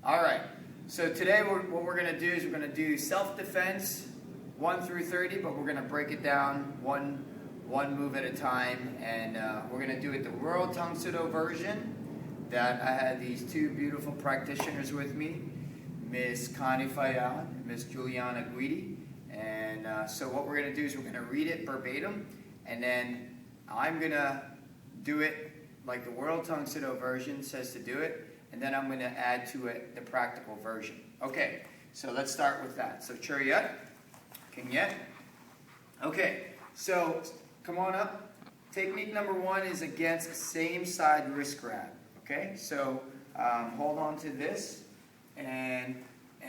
All right. So today what we're going to do is we're going to do self-defense 1 through 30, but we're going to break it down one move at a time, and we're going to do it the World Tang Soo Do version. That I had these two beautiful practitioners with me, Miss Connie Fayad, Miss Juliana Guidi, and so what we're going to do is we're going to read it verbatim, and then I'm going to do it like the World Tang Soo Do version says to do it, and then I'm going to add to it the practical version. Okay, so let's start with that. So Churiyut, Kingyet. Okay, so come on up. Technique number 1 is against same side wrist grab. Okay, so hold on to this, and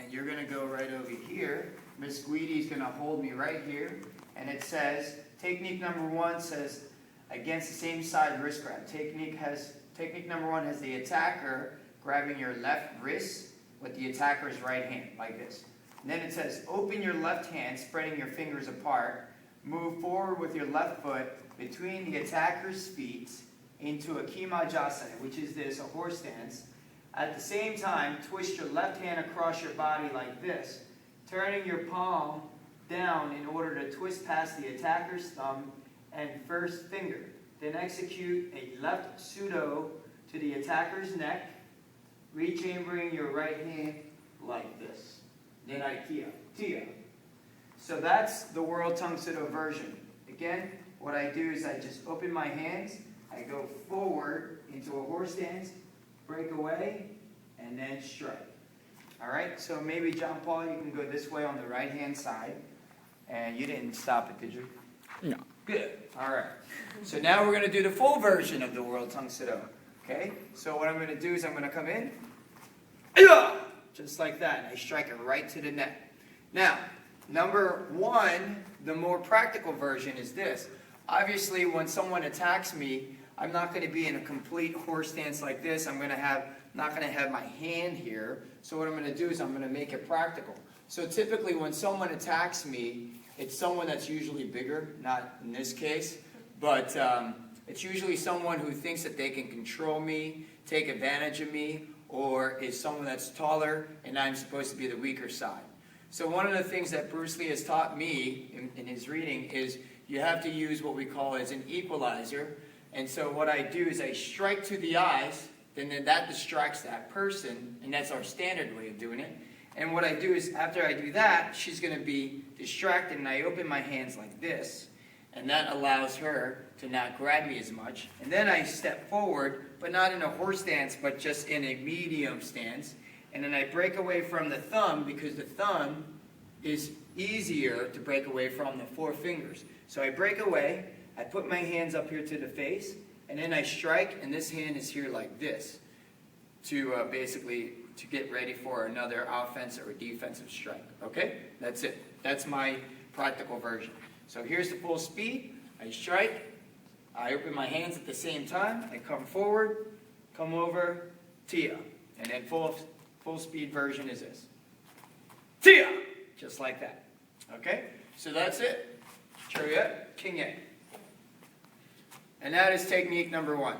you're going to go right over here. Miss Guidi is going to hold me right here, and it says, technique number 1 says, against the same side wrist grab. Technique number 1 has the attacker grabbing your left wrist with the attacker's right hand, like this. And then it says, open your left hand, spreading your fingers apart. Move forward with your left foot between the attacker's feet into a Kimajasana, which is this, a horse stance. At the same time, twist your left hand across your body like this, turning your palm down in order to twist past the attacker's thumb and first finger. Then execute a left pseudo to the attacker's neck, rechambering your right hand like this. Then I tia. So that's the World Tang Soo Do version. Again, what I do is I just open my hands, I go forward into a horse stance, break away, and then strike. All right, so maybe John Paul, you can go this way on the right-hand side. And you didn't stop it, did you? No. Good. All right. So now we're going to do the full version of the World Tang Soo Do. Okay? So what I'm going to do is I'm going to come in, just like that, and I strike it right to the neck. Now, number 1, the more practical version is this. Obviously, when someone attacks me, I'm not going to be in a complete horse stance like this. I'm not going to have my hand here. So what I'm going to do is I'm going to make it practical. So typically when someone attacks me, it's someone that's usually bigger, not in this case, but it's usually someone who thinks that they can control me, take advantage of me, or is someone that's taller and I'm supposed to be the weaker side. So one of the things that Bruce Lee has taught me in his reading is you have to use what we call as an equalizer. And so what I do is I strike to the eyes, and then that distracts that person, and that's our standard way of doing it. And what I do is after I do that, she's going to be distracted, and I open my hands like this, and that allows her to not grab me as much. And then I step forward, but not in a horse stance, but just in a medium stance. And then I break away from the thumb, because the thumb is easier to break away from the 4 fingers. So I break away, I put my hands up here to the face, and then I strike, and this hand is here like this to basically to get ready for another offensive or defensive strike. Okay? That's it. That's my practical version. So here's the full speed. I strike. I open my hands at the same time. I come forward, come over, tia. And then full speed version is this. Tia! Just like that. Okay? So that's it. Churiyut, Kingyet. And that is technique number 1.